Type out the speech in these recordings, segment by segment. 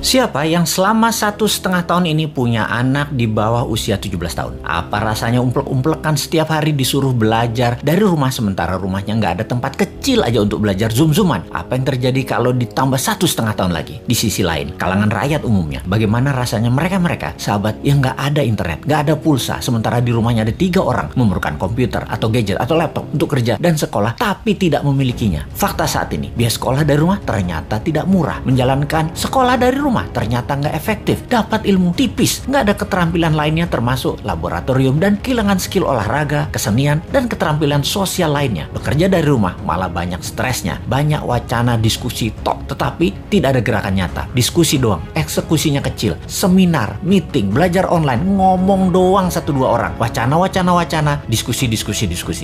Siapa yang selama 1,5 tahun ini punya anak di bawah usia 17 tahun? Apa rasanya umplek-umplekan setiap hari disuruh belajar dari rumah sementara rumahnya nggak ada tempat kecil aja untuk belajar zoom-zooman? Apa yang terjadi kalau ditambah 1,5 tahun lagi? Di sisi lain, kalangan rakyat umumnya, bagaimana rasanya mereka sahabat yang nggak ada internet, nggak ada pulsa, sementara di rumahnya ada 3 orang memerlukan komputer atau gadget atau laptop untuk kerja dan sekolah, tapi tidak memilikinya. Fakta saat ini, biaya sekolah dari rumah ternyata tidak murah. Menjalankan sekolah dari rumah ternyata nggak efektif, dapat ilmu tipis, nggak ada keterampilan lainnya termasuk laboratorium dan kehilangan skill olahraga, kesenian, dan keterampilan sosial lainnya. Bekerja dari rumah malah banyak stresnya, banyak wacana diskusi tok, tetapi tidak ada gerakan nyata. Diskusi doang, eksekusinya kecil, seminar, meeting, belajar online, ngomong doang 1-2 orang, wacana, diskusi.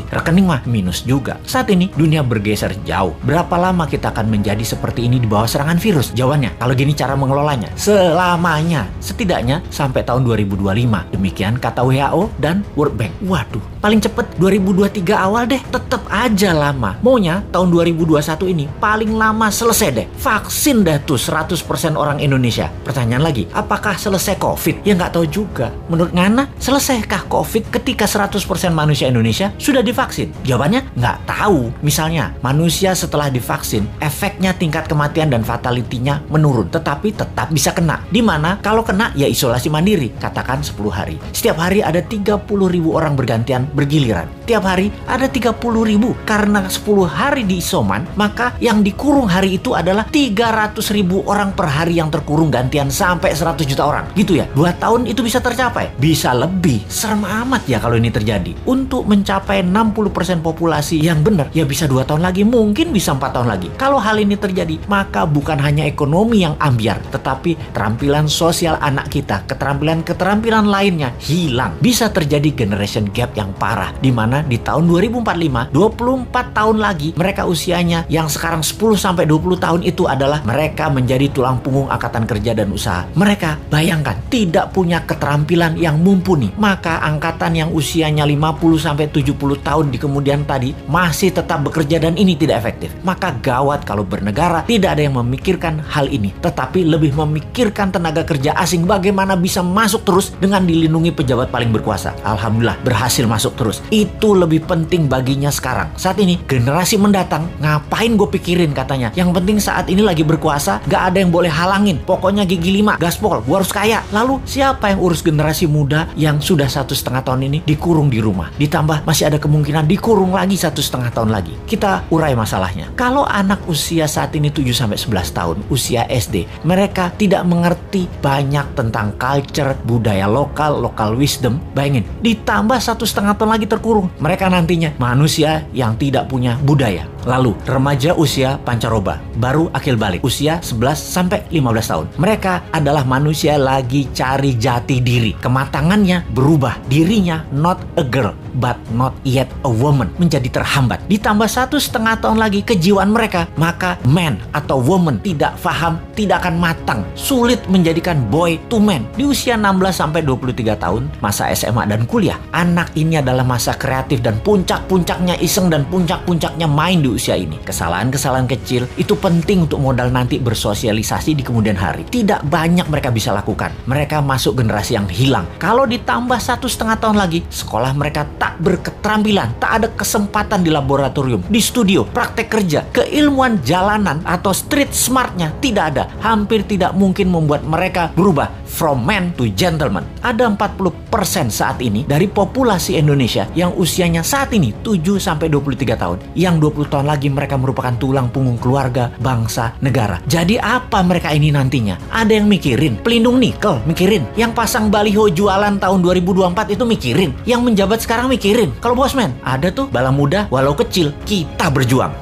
Rekening mah minus juga. Saat ini dunia bergeser jauh. Berapa lama kita akan menjadi seperti ini di bawah serangan virus? Jawabannya, kalau gini cara mengelolanya, selamanya, setidaknya sampai tahun 2025. Demikian kata WHO dan World Bank. Waduh, paling cepet 2023 awal deh. Tetap aja lama. Maunya tahun 2021 ini paling lama selesai deh. Vaksin dah tuh 100% orang Indonesia. Pertanyaan lagi, apakah selesai COVID? Ya nggak tahu juga. Menurut Ngana, selesaikah COVID ketika 100% manusia Indonesia sudah divaksin? Jawabannya nggak tahu. Misalnya, manusia setelah divaksin, efeknya tingkat kematian dan fatality-nya menurun, tetapi tetap bisa kena. Dimana kalau kena ya isolasi mandiri, katakan 10 hari. Setiap hari ada 30.000 orang bergantian bergiliran. Tiap hari ada 30.000. Karena 10 hari di isoman, maka yang dikurung hari itu adalah 300.000 orang per hari yang terkurung gantian sampai 100 juta orang. Gitu ya, 2 tahun itu bisa tercapai? Bisa lebih. Serem amat ya kalau ini terjadi. Untuk mencapai 60% populasi yang benar, ya bisa 2 tahun lagi, mungkin bisa 4 tahun lagi. Kalau hal ini terjadi, maka bukan hanya ekonomi yang ambiar, tetapi keterampilan sosial anak kita, keterampilan lainnya hilang. Bisa terjadi generation gap yang parah, di mana di tahun 2045, 24 tahun lagi, mereka usianya yang sekarang 10-20 tahun itu adalah mereka menjadi tulang punggung angkatan kerja dan usaha. Mereka, bayangkan, tidak punya keterampilan yang mumpuni. Maka angkatan yang usianya 50-70 tahun di kemudian tadi masih tetap bekerja dan ini tidak efektif. Maka gawat kalau bernegara tidak ada yang memikirkan hal ini, tetapi lebih memikirkan tenaga kerja asing bagaimana bisa masuk terus dengan dilindungi pejabat paling berkuasa. Alhamdulillah berhasil masuk terus. Itu lebih penting baginya sekarang. Saat ini generasi mendatang, ngapain gue pikirin katanya. Yang penting saat ini lagi berkuasa, gak ada yang boleh halangin. Pokoknya gigi 5, gaspol, gue harus kaya. Lalu siapa yang urus generasi muda yang sudah 1,5 tahun ini dikurung di rumah? Ditambah masih ada kemungkinan dikurung lagi 1,5 tahun lagi. Kita urai masalahnya. Kalau anak usia saat ini 7-11 tahun, usia SD, mereka tidak mengerti banyak tentang culture, budaya lokal wisdom. Bayangin, ditambah 1,5 tahun lagi terkurung. Mereka nantinya manusia yang tidak punya budaya. Lalu remaja usia pancaroba, baru akil balik, usia 11-15 tahun. Mereka adalah manusia lagi cari jati diri. Kematangannya berubah. Dirinya not a girl, but not yet a woman. Menjadi terhambat. Ditambah 1,5 tahun lagi kejiwaan mereka, maka man atau woman tidak paham, tidak akan matang. Sulit menjadikan boy to man. Di usia 16-23 tahun, masa SMA dan kuliah, anak ini adalah masa kreatif dan puncak-puncaknya iseng dan puncak-puncaknya main di usia ini. Kesalahan-kesalahan kecil itu penting untuk modal nanti bersosialisasi di kemudian hari. Tidak banyak mereka bisa lakukan. Mereka masuk generasi yang hilang. Kalau ditambah 1,5 tahun lagi, sekolah mereka tak berketerampilan, tak ada kesempatan di laboratorium, di studio, praktek kerja, keilmuan jalanan atau street smartnya tidak ada. Hampir tidak mungkin membuat mereka berubah from man to gentleman. Ada 40% saat ini dari populasi Indonesia yang usianya saat ini 7-23 tahun. Yang 20 tahun lagi mereka merupakan tulang punggung keluarga, bangsa, negara. Jadi apa mereka ini nantinya? Ada yang mikirin pelindung nikel, mikirin. Yang pasang baliho jualan tahun 2024 itu mikirin. Yang menjabat sekarang mikirin. Kalau bosman, ada tuh bala muda walau kecil, kita berjuang.